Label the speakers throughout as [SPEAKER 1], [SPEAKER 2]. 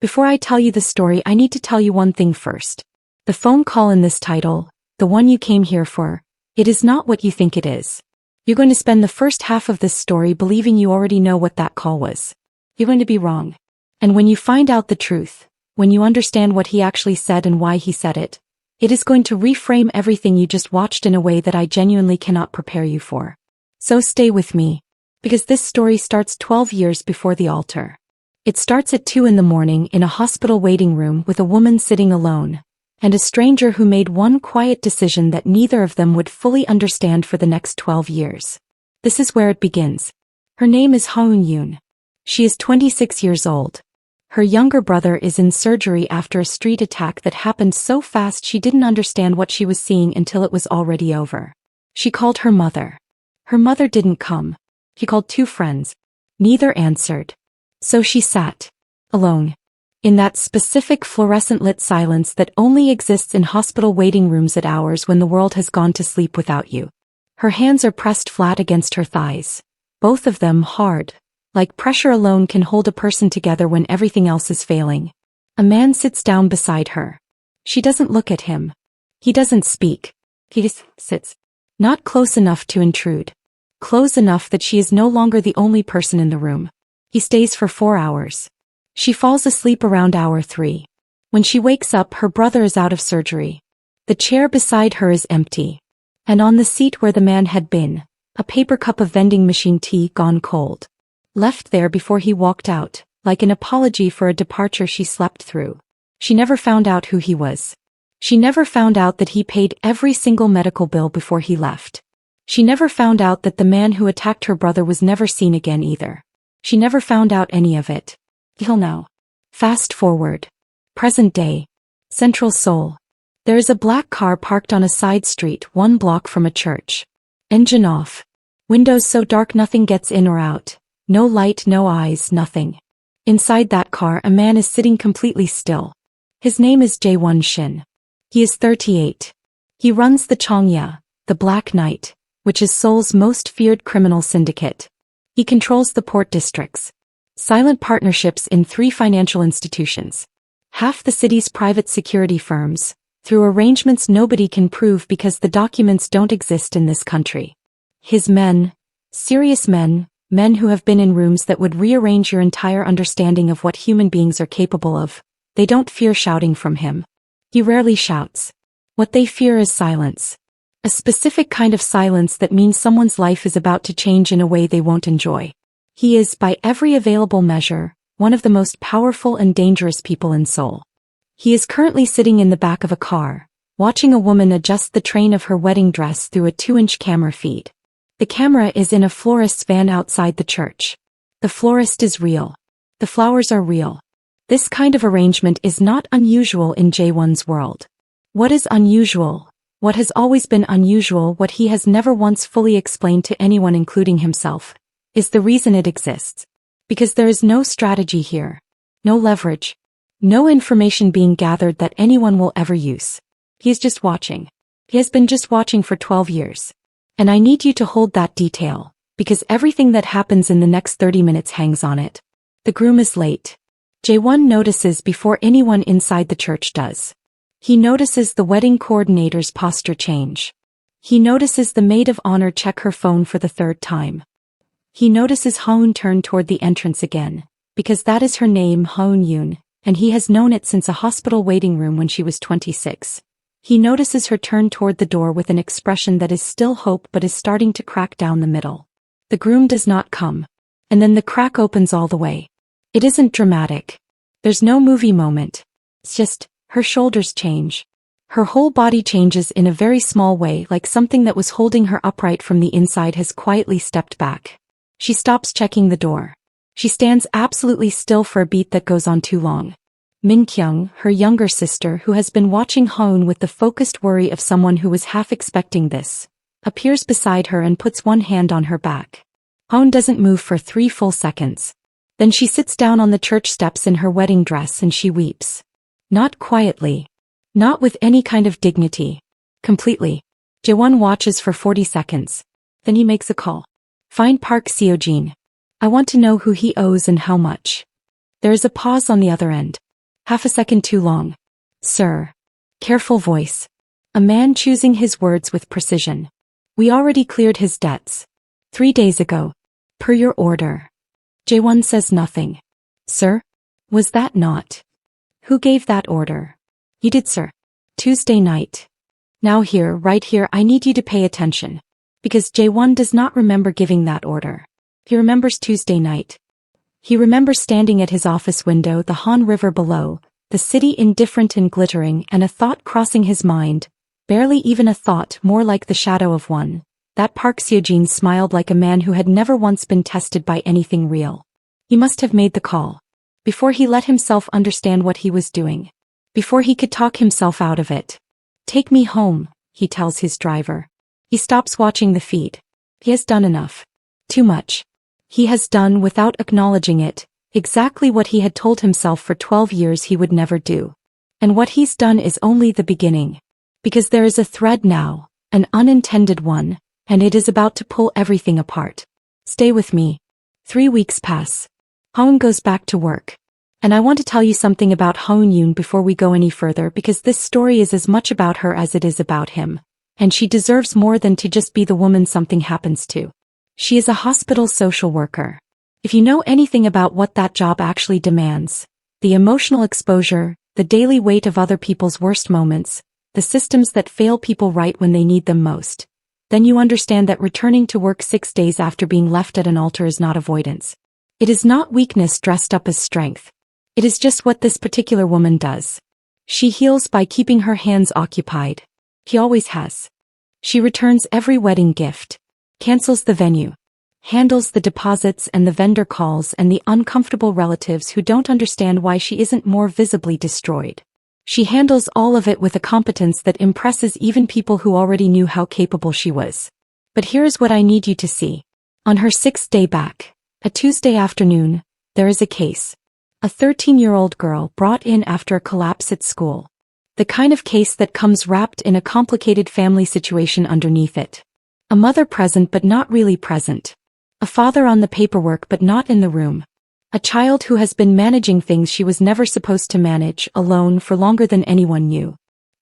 [SPEAKER 1] Before I tell you the story, I need to tell you one thing first. The phone call in this title, the one you came here for, it is not what you think it is. You're going to spend the first half of this story believing you already know what that call was. You're going to be wrong. And when you find out the truth, when you understand what he actually said and why he said it is going to reframe everything you just watched in a way that I genuinely cannot prepare you for. So stay with me, because this story starts 12 years before the altar. It starts at 2 in the morning in a hospital waiting room with a woman sitting alone, and a stranger who made one quiet decision that neither of them would fully understand for the next 12 years. This is where it begins. Her name is Yoon. She is 26 years old. Her younger brother is in surgery after a street attack that happened so fast she didn't understand what she was seeing until it was already over. She called her mother. Her mother didn't come. She called 2 friends. Neither answered. So she sat, alone, in that specific fluorescent-lit silence that only exists in hospital waiting rooms at hours when the world has gone to sleep without you. Her hands are pressed flat against her thighs, both of them hard, like pressure alone can hold a person together when everything else is failing. A man sits down beside her. She doesn't look at him. He doesn't speak. He just sits. Not close enough to intrude. Close enough that she is no longer the only person in the room. He stays for 4 hours. She falls asleep around hour 3. When she wakes up, her brother is out of surgery. The chair beside her is empty. And on the seat where the man had been, a paper cup of vending machine tea gone cold. Left there before he walked out, like an apology for a departure she slept through. She never found out who he was. She never found out that he paid every single medical bill before he left. She never found out that the man who attacked her brother was never seen again either. She never found out any of it. Till now. Fast forward. Present day. Central Seoul. There is a black car parked on a side street 1 block from a church. Engine off. Windows so dark nothing gets in or out. No light, no eyes, nothing. Inside that car a man is sitting completely still. His name is Jae-won Shin. He is 38. He runs the Chongya, the Black Knight, which is Seoul's most feared criminal syndicate. He controls the port districts. Silent partnerships in 3 financial institutions. Half the city's private security firms, through arrangements nobody can prove because the documents don't exist in this country. His men, serious men who have been in rooms that would rearrange your entire understanding of what human beings are capable of, they don't fear shouting from him. He rarely shouts. What they fear is silence. A specific kind of silence that means someone's life is about to change in a way they won't enjoy. He is, by every available measure, one of the most powerful and dangerous people in Seoul. He is currently sitting in the back of a car, watching a woman adjust the train of her wedding dress through a 2-inch camera feed. The camera is in a florist's van outside the church. The florist is real. The flowers are real. This kind of arrangement is not unusual in Jae-won's world. What is unusual, what has always been unusual, what he has never once fully explained to anyone including himself, is the reason it exists. Because there is no strategy here. No leverage. No information being gathered that anyone will ever use. He is just watching. He has been just watching for 12 years. And I need you to hold that detail, because everything that happens in the next 30 minutes hangs on it. The groom is late. Jae-won notices before anyone inside the church does. He notices the wedding coordinator's posture change. He notices the maid of honor check her phone for the 3rd time. He notices Hoon turn toward the entrance again, because that is her name, Yoon, and he has known it since a hospital waiting room when she was 26. He notices her turn toward the door with an expression that is still hope but is starting to crack down the middle. The groom does not come. And then the crack opens all the way. It isn't dramatic. There's no movie moment. It's just, her shoulders change. Her whole body changes in a very small way, like something that was holding her upright from the inside has quietly stepped back. She stops checking the door. She stands absolutely still for a beat that goes on too long. Min Kyung, her younger sister who has been watching Hoon with the focused worry of someone who was half expecting this, appears beside her and puts one hand on her back. Hoon doesn't move for 3 full seconds. Then she sits down on the church steps in her wedding dress and she weeps. Not quietly. Not with any kind of dignity. Completely. Jae-won watches for 40 seconds. Then he makes a call. Find Park Seo-jin. I want to know who he owes and how much. There is a pause on the other end. Half a second too long. Sir. Careful voice. A man choosing his words with precision. We already cleared his debts. 3 days ago. Per your order. Jae-won says nothing. Sir? Was that not? Who gave that order? You did, sir. Tuesday night. Now here, right here, I need you to pay attention. Because Jae-won does not remember giving that order. He remembers Tuesday night. He remembers standing at his office window, the Han River below, the city indifferent and glittering, and a thought crossing his mind, barely even a thought, more like the shadow of one, that Park Seo-jin smiled like a man who had never once been tested by anything real. He must have made the call. Before he let himself understand what he was doing. Before he could talk himself out of it. Take me home, he tells his driver. He stops watching the feed. He has done enough. Too much. He has done, without acknowledging it, exactly what he had told himself for 12 years he would never do. And what he's done is only the beginning. Because there is a thread now, an unintended one, and it is about to pull everything apart. Stay with me. 3 weeks pass. Hoon goes back to work. And I want to tell you something about Hoon Yoon before we go any further, because this story is as much about her as it is about him. And she deserves more than to just be the woman something happens to. She is a hospital social worker. If you know anything about what that job actually demands, the emotional exposure, the daily weight of other people's worst moments, the systems that fail people right when they need them most, then you understand that returning to work 6 days after being left at an altar is not avoidance. It is not weakness dressed up as strength. It is just what this particular woman does. She heals by keeping her hands occupied. He always has. She returns every wedding gift. Cancels the venue. Handles the deposits and the vendor calls and the uncomfortable relatives who don't understand why she isn't more visibly destroyed. She handles all of it with a competence that impresses even people who already knew how capable she was. But here's what I need you to see. On her 6th day back, a Tuesday afternoon, there is a case. A 13-year-old girl brought in after a collapse at school. The kind of case that comes wrapped in a complicated family situation underneath it. A mother present but not really present. A father on the paperwork but not in the room. A child who has been managing things she was never supposed to manage alone for longer than anyone knew.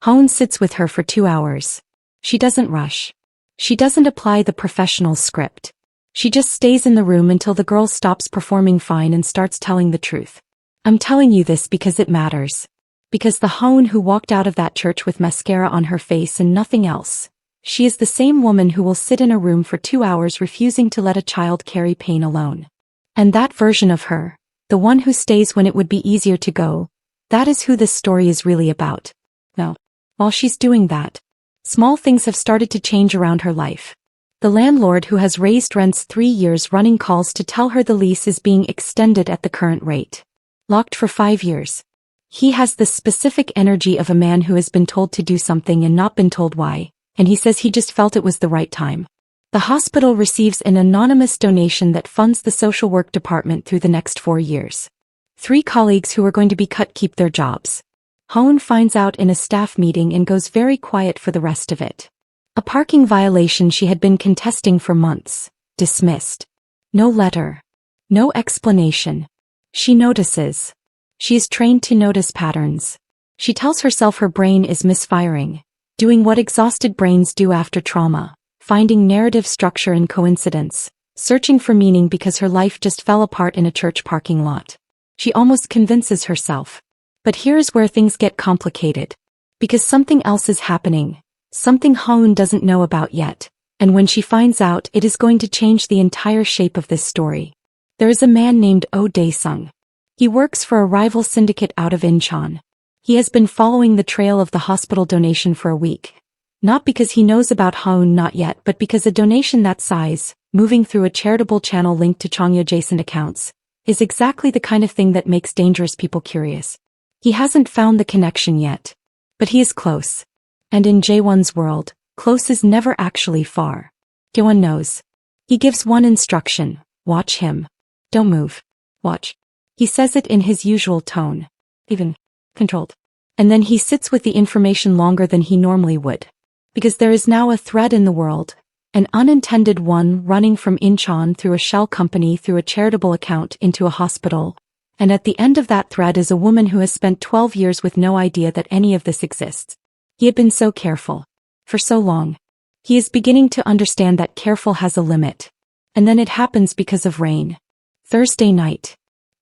[SPEAKER 1] Hoon sits with her for 2 hours. She doesn't rush. She doesn't apply the professional script. She just stays in the room until the girl stops performing fine and starts telling the truth. I'm telling you this because it matters. Because the Hoon who walked out of that church with mascara on her face and nothing else. She is the same woman who will sit in a room for 2 hours refusing to let a child carry pain alone. And that version of her, the one who stays when it would be easier to go, that is who this story is really about. Now, while she's doing that, small things have started to change around her life. The landlord who has raised rents 3 years running calls to tell her the lease is being extended at the current rate. Locked for 5 years. He has the specific energy of a man who has been told to do something and not been told why, and he says he just felt it was the right time. The hospital receives an anonymous donation that funds the social work department through the next 4 years. 3 colleagues who are going to be cut keep their jobs. Hoon finds out in a staff meeting and goes very quiet for the rest of it. A parking violation she had been contesting for months. Dismissed. No letter. No explanation. She notices. She is trained to notice patterns. She tells herself her brain is misfiring, doing what exhausted brains do after trauma, finding narrative structure in coincidence, searching for meaning because her life just fell apart in a church parking lot. She almost convinces herself. But here's where things get complicated. Because something else is happening, something Hoon doesn't know about yet, and when she finds out, it is going to change the entire shape of this story. There is a man named Oh Dae-sung. He works for a rival syndicate out of Incheon. He has been following the trail of the hospital donation for a week. Not because he knows about Hoon not yet, but because a donation that size, moving through a charitable channel linked to Changyo-adjacent accounts, is exactly the kind of thing that makes dangerous people curious. He hasn't found the connection yet. But he is close. And in Jae-won's world, close is never actually far. Jae-won knows. He gives one instruction: watch him. Don't move. Watch. He says it in his usual tone. Even controlled. And then he sits with the information longer than he normally would. Because there is now a thread in the world, an unintended one running from Incheon through a shell company through a charitable account into a hospital, And at the end of that thread is a woman who has spent 12 years with no idea that any of this exists. He had been so careful. For so long. He is beginning to understand that careful has a limit. And then it happens because of rain. Thursday night.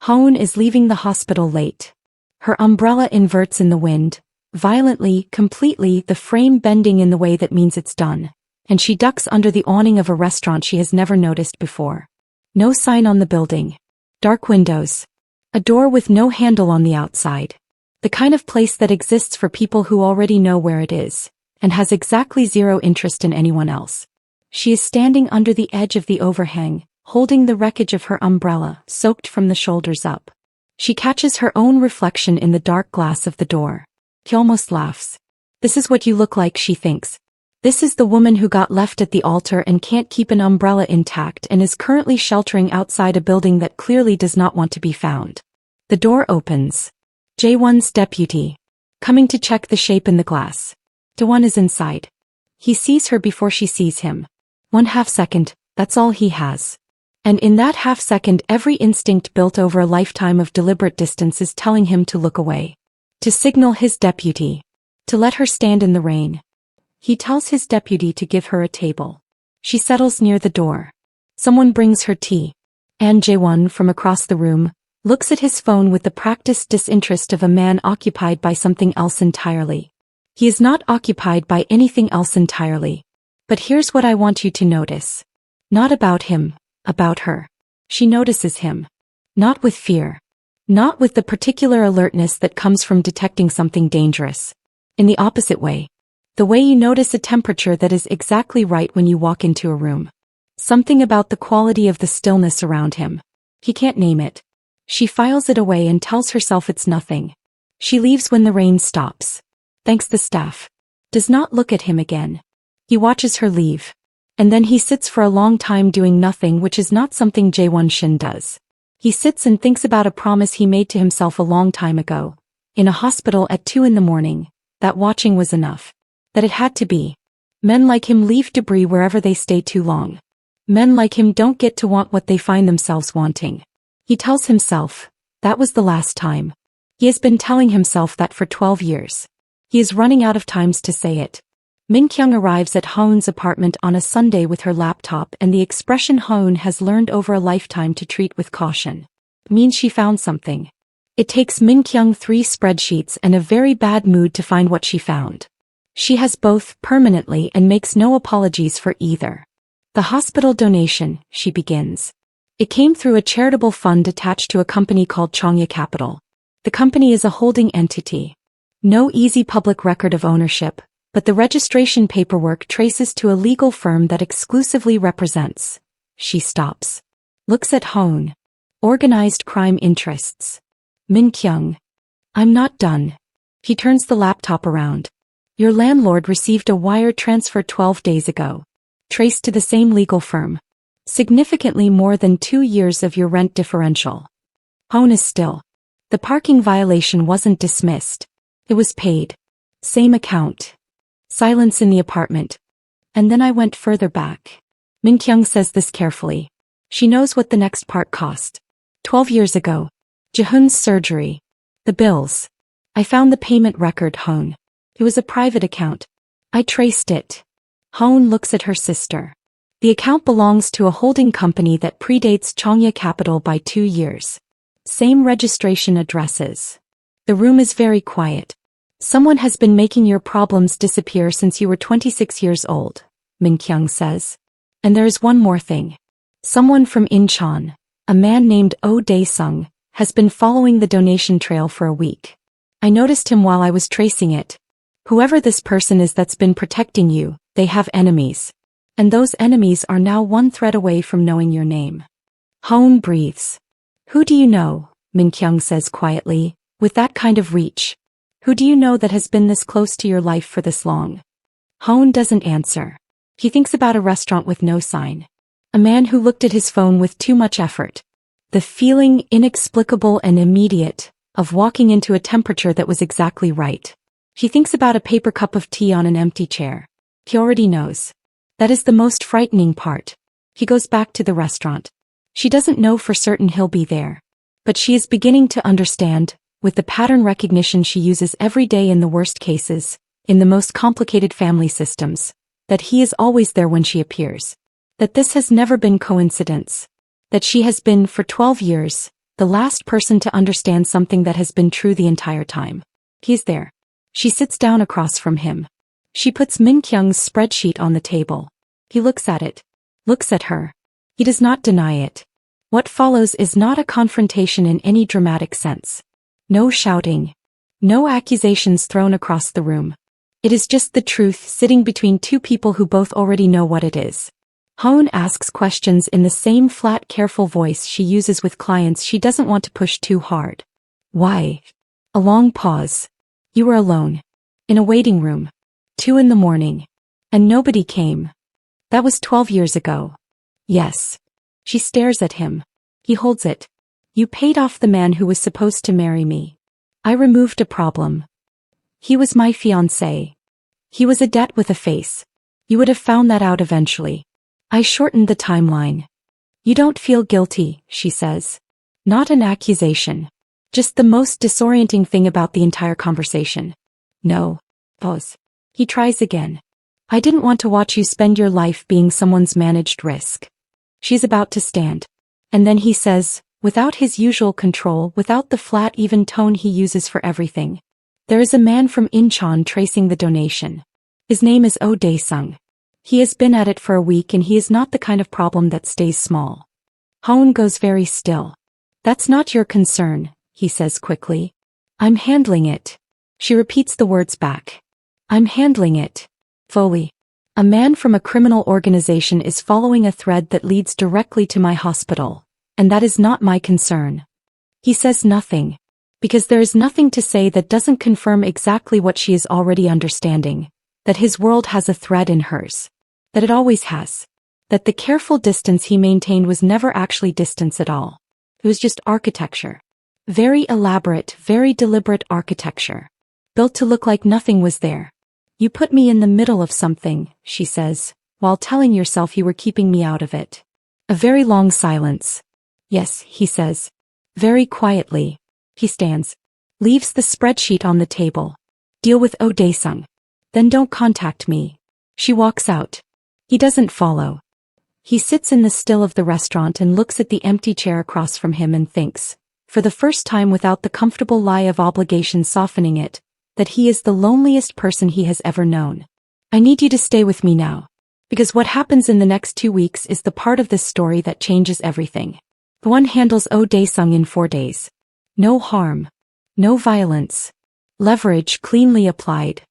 [SPEAKER 1] Hoon is leaving the hospital late. Her umbrella inverts in the wind, violently, completely, the frame bending in the way that means it's done. And she ducks under the awning of a restaurant she has never noticed before. No sign on the building. Dark windows. A door with no handle on the outside. The kind of place that exists for people who already know where it is, and has exactly zero interest in anyone else. She is standing under the edge of the overhang, holding the wreckage of her umbrella, soaked from the shoulders up. She catches her own reflection in the dark glass of the door. She almost laughs. This is what you look like, she thinks. This is the woman who got left at the altar and can't keep an umbrella intact and is currently sheltering outside a building that clearly does not want to be found. The door opens. Jae-won's deputy. Coming to check the shape in the glass. Daewon is inside. He sees her before she sees him. 1/2 second, that's all he has. And in that half second every instinct built over a lifetime of deliberate distance is telling him to look away. To signal his deputy. To let her stand in the rain. He tells his deputy to give her a table. She settles near the door. Someone brings her tea. And Jae-won, from across the room, looks at his phone with the practiced disinterest of a man occupied by something else entirely. He is not occupied by anything else entirely. But here's what I want you to notice. Not about him, about her. She notices him. Not with fear. Not with the particular alertness that comes from detecting something dangerous. In the opposite way. The way you notice a temperature that is exactly right when you walk into a room. Something about the quality of the stillness around him. He can't name it. She files it away and tells herself it's nothing. She leaves when the rain stops. Thanks the staff. Does not look at him again. He watches her leave. And then he sits for a long time doing nothing, which is not something Jae-won Shin does. He sits and thinks about a promise he made to himself a long time ago. In a hospital at 2 in the morning. That watching was enough. That it had to be. Men like him leave debris wherever they stay too long. Men like him don't get to want what they find themselves wanting. He tells himself, that was the last time. He has been telling himself that for 12 years. He is running out of times to say it. Min Kyung arrives at Hoon's apartment on a Sunday with her laptop, and the expression Hoon has learned over a lifetime to treat with caution means she found something. It takes Min Kyung 3 spreadsheets and a very bad mood to find what she found. She has both permanently and makes no apologies for either. The hospital donation, she begins. It came through a charitable fund attached to a company called Chongya Capital. The company is a holding entity. No easy public record of ownership, but the registration paperwork traces to a legal firm that exclusively represents. She stops. Looks at Hoon. Organized crime interests. Min Kyung. I'm not done. He turns the laptop around. Your landlord received a wire transfer 12 days ago. Traced to the same legal firm. Significantly more than 2 years of your rent differential. Hoon is still. The parking violation wasn't dismissed. It was paid. Same account. Silence in the apartment. And then I went further back. Min Kyung says this carefully. She knows what the next part cost. 12 years ago. Jaehoon's surgery. The bills. I found the payment record, Hoon. It was a private account. I traced it. Hoon looks at her sister. The account belongs to a holding company that predates Chongya Capital by 2 years. Same registration addresses. The room is very quiet. Someone has been making your problems disappear since you were 26 years old, Min Kyung says. And there is one more thing. Someone from Incheon, a man named Oh Dae-sung, has been following the donation trail for a week. I noticed him while I was tracing it. Whoever this person is that's been protecting you, they have enemies. And those enemies are now one thread away from knowing your name. Hoon breathes. Who do you know? Min Kyung says quietly, with that kind of reach. Who do you know that has been this close to your life for this long? Hoon doesn't answer. He thinks about a restaurant with no sign. A man who looked at his phone with too much effort. The feeling, inexplicable and immediate, of walking into a temperature that was exactly right. He thinks about a paper cup of tea on an empty chair. He already knows. That is the most frightening part. He goes back to the restaurant. She doesn't know for certain he'll be there. But she is beginning to understand, with the pattern recognition she uses every day in the worst cases, in the most complicated family systems, that he is always there when she appears. That this has never been coincidence. That she has been, for 12 years, the last person to understand something that has been true the entire time. He's there. She sits down across from him. She puts Min Kyung's spreadsheet on the table. He looks at it. Looks at her. He does not deny it. What follows is not a confrontation in any dramatic sense. No shouting. No accusations thrown across the room. It is just the truth sitting between two people who both already know what it is. Hoon asks questions in the same flat, careful voice she uses with clients she doesn't want to push too hard. Why? A long pause. You were alone. In a waiting room. 2 a.m. And nobody came. That was 12 years ago. Yes. She stares at him. He holds it. You paid off the man who was supposed to marry me. I removed a problem. He was my fiancé. He was a debt with a face. You would have found that out eventually. I shortened the timeline. You don't feel guilty, she says. Not an accusation. Just the most disorienting thing about the entire conversation. No. Pause. He tries again. I didn't want to watch you spend your life being someone's managed risk. She's about to stand. And then he says, without his usual control, without the flat, even tone he uses for everything. There is a man from Incheon tracing the donation. His name is Oh Dae-sung. He has been at it for a week and he is not the kind of problem that stays small. Hoon goes very still. That's not your concern, he says quickly. I'm handling it. She repeats the words back. I'm handling it. Fully. A man from a criminal organization is following a thread that leads directly to my hospital, and that is not my concern. He says nothing. Because there is nothing to say that doesn't confirm exactly what she is already understanding. That his world has a thread in hers. That it always has. That the careful distance he maintained was never actually distance at all. It was just architecture. Very elaborate, very deliberate architecture. Built to look like nothing was there. You put me in the middle of something, she says, while telling yourself you were keeping me out of it. A very long silence. Yes, he says. Very quietly. He stands. Leaves the spreadsheet on the table. Deal with Oh Dae-sung. Then don't contact me. She walks out. He doesn't follow. He sits in the still of the restaurant and looks at the empty chair across from him and thinks, for the first time without the comfortable lie of obligation softening it, that he is the loneliest person he has ever known. I need you to stay with me now. Because what happens in the next 2 weeks is the part of this story that changes everything. The one handles Oh Dae-sung in 4 days. No harm. No violence. Leverage cleanly applied.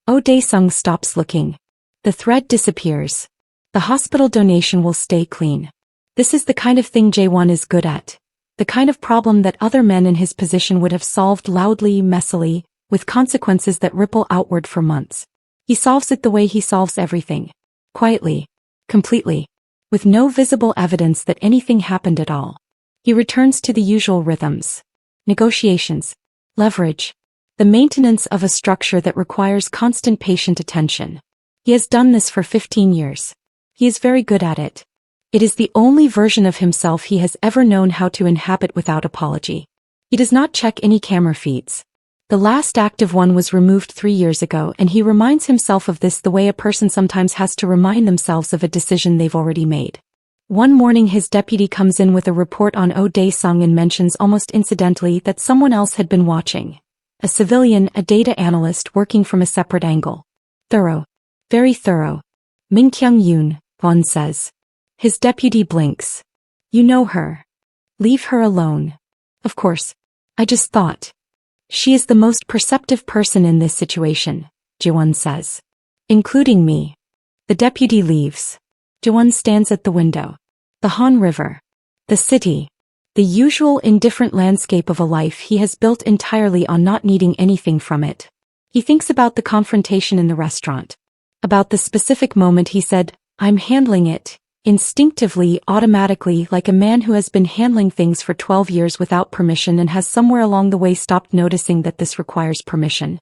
[SPEAKER 1] Oh Dae-sung stops looking. The thread disappears. The hospital donation will stay clean. This is the kind of thing Jae-won is good at. The kind of problem that other men in his position would have solved loudly, messily, with consequences that ripple outward for months. He solves it the way he solves everything. Quietly. Completely. With no visible evidence that anything happened at all. He returns to the usual rhythms. Negotiations. Leverage. The maintenance of a structure that requires constant patient attention. He has done this for 15 years. He is very good at it. It is the only version of himself he has ever known how to inhabit without apology. He does not check any camera feeds. The last active one was removed 3 years ago and he reminds himself of this the way a person sometimes has to remind themselves of a decision they've already made. One morning his deputy comes in with a report on Oh Dae-sung and mentions almost incidentally that someone else had been watching. A civilian, a data analyst working from a separate angle. Thorough. Very thorough. Min Kyung-yoon, Won says. His deputy blinks. You know her. Leave her alone. Of course. I just thought. She is the most perceptive person in this situation, Jae-won says. Including me. The deputy leaves. Jae-won stands at the window. The Han River. The city. The usual indifferent landscape of a life he has built entirely on not needing anything from it. He thinks about the confrontation in the restaurant. About the specific moment he said, I'm handling it, instinctively, automatically, like a man who has been handling things for 12 years without permission and has somewhere along the way stopped noticing that this requires permission.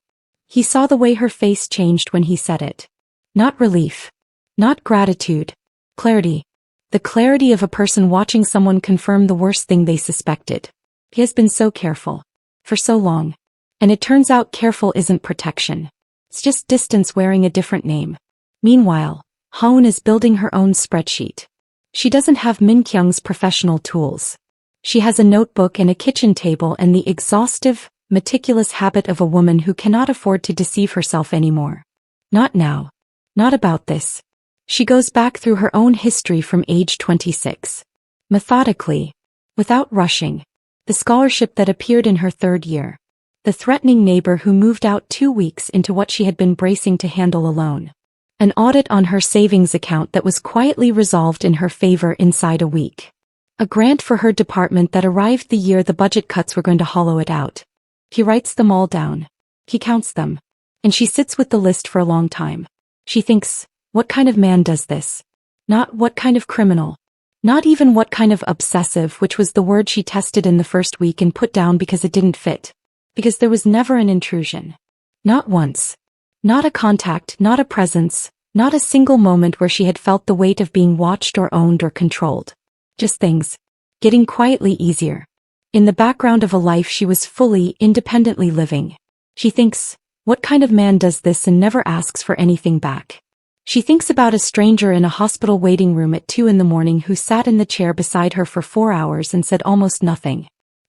[SPEAKER 1] He saw the way her face changed when he said it. Not relief. Not gratitude. Clarity. The clarity of a person watching someone confirm the worst thing they suspected. He has been so careful. For so long. And it turns out careful isn't protection. It's just distance wearing a different name. Meanwhile, Haun is building her own spreadsheet. She doesn't have Min Kyung's professional tools. She has a notebook and a kitchen table and the exhaustive, meticulous habit of a woman who cannot afford to deceive herself anymore. Not now. Not about this. She goes back through her own history from age 26. Methodically. Without rushing. The scholarship that appeared in her third year. The threatening neighbor who moved out 2 weeks into what she had been bracing to handle alone. An audit on her savings account that was quietly resolved in her favor inside a week. A grant for her department that arrived the year the budget cuts were going to hollow it out. He writes them all down. He counts them. And she sits with the list for a long time. She thinks, what kind of man does this? Not what kind of criminal. Not even what kind of obsessive, which was the word she tested in the first week and put down because it didn't fit. Because there was never an intrusion. Not once. Not a contact, not a presence, not a single moment where she had felt the weight of being watched or owned or controlled. Just things. Getting quietly easier. In the background of a life she was fully, independently living. She thinks, what kind of man does this and never asks for anything back? She thinks about a stranger in a hospital waiting room at 2 a.m. who sat in the chair beside her for 4 hours and said almost nothing.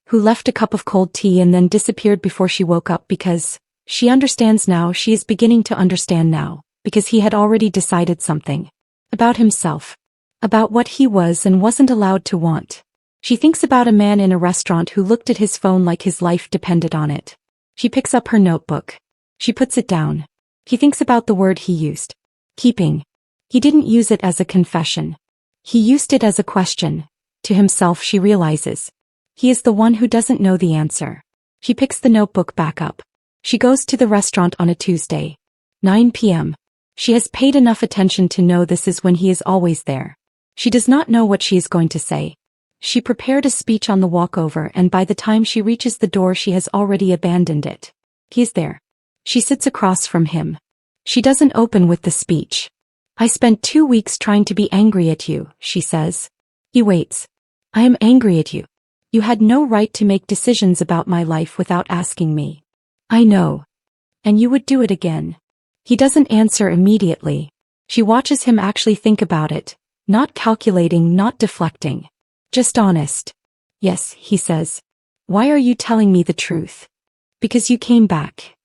[SPEAKER 1] Who left a cup of cold tea and then disappeared before she woke up because she understands now, she is beginning to understand now, because he had already decided something. About himself. About what he was and wasn't allowed to want. She thinks about a man in a restaurant who looked at his phone like his life depended on it. She picks up her notebook. She puts it down. He thinks about the word he used. Keeping. He didn't use it as a confession. He used it as a question. To himself she realizes. He is the one who doesn't know the answer. She picks the notebook back up. She goes to the restaurant on a Tuesday. 9 p.m. She has paid enough attention to know this is when he is always there. She does not know what she is going to say. She prepared a speech on the walkover and by the time she reaches the door she has already abandoned it. He is there. She sits across from him. She doesn't open with the speech. I spent 2 weeks trying to be angry at you, she says. He waits. I am angry at you. You had no right to make decisions about my life without asking me. I know. And you would do it again. He doesn't answer immediately. She watches him actually think about it, not calculating, not deflecting. Just honest. Yes, he says. Why are you telling me the truth? Because you came back.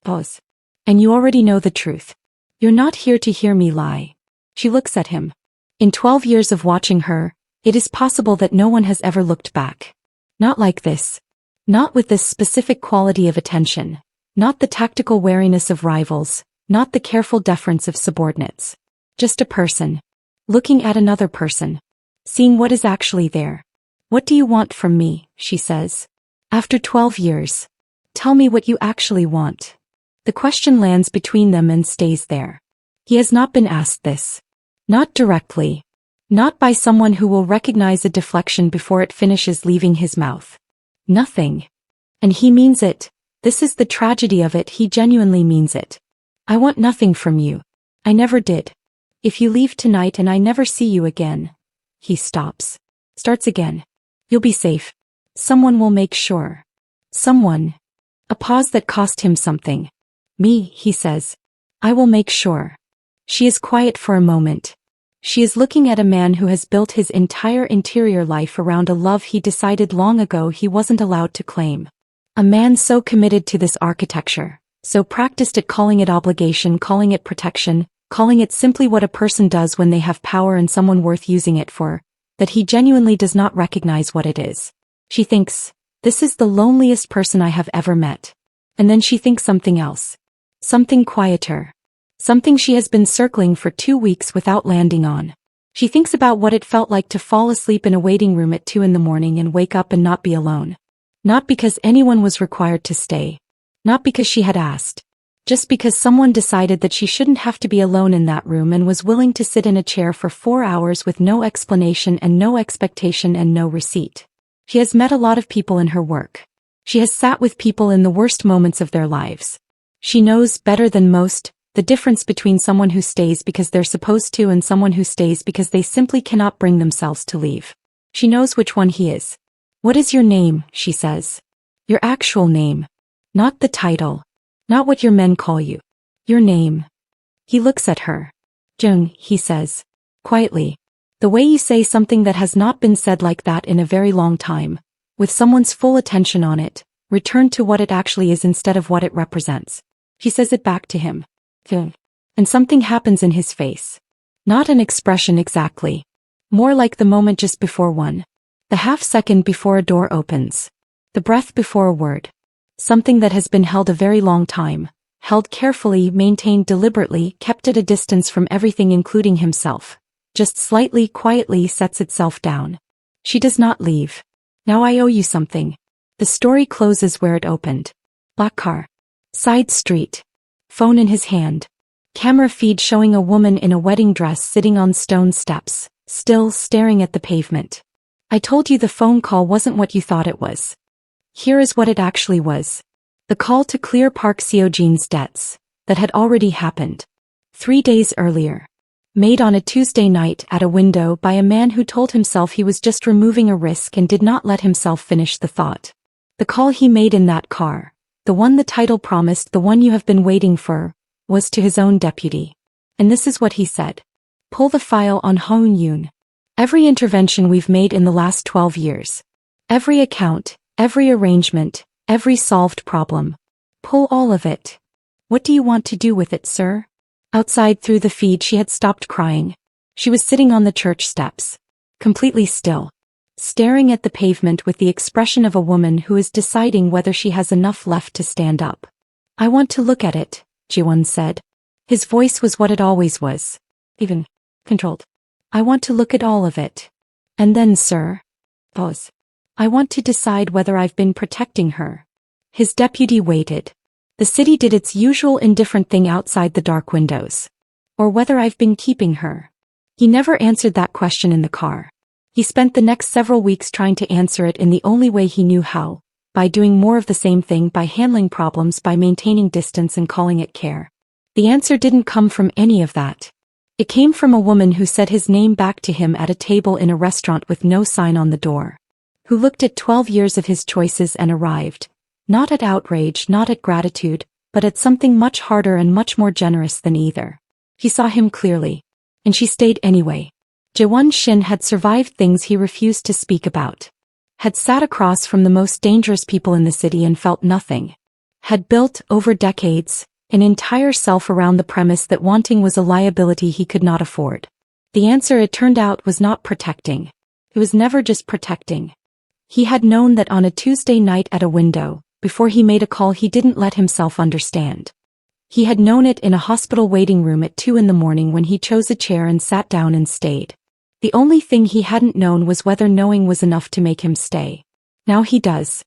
[SPEAKER 1] Pause. And you already know the truth. You're not here to hear me lie. She looks at him. In 12 years of watching her, it is possible that no one has ever looked back. Not like this. Not with this specific quality of attention. Not the tactical wariness of rivals. Not the careful deference of subordinates. Just a person. Looking at another person. Seeing what is actually there. What do you want from me, she says. After 12 years. Tell me what you actually want. The question lands between them and stays there. He has not been asked this. Not directly. Not by someone who will recognize a deflection before it finishes leaving his mouth. Nothing. And he means it. This is the tragedy of it, he genuinely means it. I want nothing from you. I never did. If you leave tonight and I never see you again. He stops. Starts again. You'll be safe. Someone will make sure. Someone. A pause that cost him something. Me, he says. I will make sure. She is quiet for a moment. She is looking at a man who has built his entire interior life around a love he decided long ago he wasn't allowed to claim. A man so committed to this architecture, so practiced at calling it obligation, calling it protection, calling it simply what a person does when they have power and someone worth using it for, that he genuinely does not recognize what it is. She thinks, this is the loneliest person I have ever met. And then she thinks something else. Something quieter. Something she has been circling for 2 weeks without landing on. She thinks about what it felt like to fall asleep in a waiting room at 2 a.m. and wake up and not be alone. Not because anyone was required to stay. Not because she had asked. Just because someone decided that she shouldn't have to be alone in that room and was willing to sit in a chair for 4 hours with no explanation and no expectation and no receipt. She has met a lot of people in her work. She has sat with people in the worst moments of their lives. She knows better than most the difference between someone who stays because they're supposed to and someone who stays because they simply cannot bring themselves to leave. She knows which one he is. What is your name, she says. Your actual name. Not the title. Not what your men call you. Your name. He looks at her. Jung, he says. Quietly. The way you say something that has not been said like that in a very long time, with someone's full attention on it, return to what it actually is instead of what it represents. She says it back to him. Jung. And something happens in his face. Not an expression exactly. More like the moment just before one. The half second before a door opens. The breath before a word. Something that has been held a very long time. Held carefully, maintained deliberately, kept at a distance from everything including himself. Just slightly, quietly sets itself down. She does not leave. Now I owe you something. The story closes where it opened. Black car. Side street. Phone in his hand. Camera feed showing a woman in a wedding dress sitting on stone steps, still staring at the pavement. I told you the phone call wasn't what you thought it was. Here is what it actually was. The call to clear Park Seo-jin's debts, that had already happened. 3 days earlier. Made on a Tuesday night at a window by a man who told himself he was just removing a risk and did not let himself finish the thought. The call he made in that car, the one the title promised, the one you have been waiting for, was to his own deputy. And this is what he said. Pull the file on Hoon Yoon. Every intervention we've made in the last 12 years. Every account, every arrangement, every solved problem. Pull all of it. What do you want to do with it, sir? Outside through the feed she had stopped crying. She was sitting on the church steps. Completely still. Staring at the pavement with the expression of a woman who is deciding whether she has enough left to stand up. I want to look at it, Ji-won said. His voice was what it always was. Even. Controlled. I want to look at all of it. And then, sir. Pause. I want to decide whether I've been protecting her. His deputy waited. The city did its usual indifferent thing outside the dark windows. Or whether I've been keeping her. He never answered that question in the car. He spent the next several weeks trying to answer it in the only way he knew how, by doing more of the same thing, by handling problems, by maintaining distance and calling it care. The answer didn't come from any of that. It came from a woman who said his name back to him at a table in a restaurant with no sign on the door. Who looked at 12 years of his choices and arrived, not at outrage, not at gratitude, but at something much harder and much more generous than either. He saw him clearly. And she stayed anyway. Jaewon Shin had survived things he refused to speak about. Had sat across from the most dangerous people in the city and felt nothing. Had built, over decades, an entire self around the premise that wanting was a liability he could not afford. The answer, it turned out, was not protecting. It was never just protecting. He had known that on a Tuesday night at a window, before he made a call he didn't let himself understand. He had known it in a hospital waiting room at 2 a.m. when he chose a chair and sat down and stayed. The only thing he hadn't known was whether knowing was enough to make him stay. Now he does.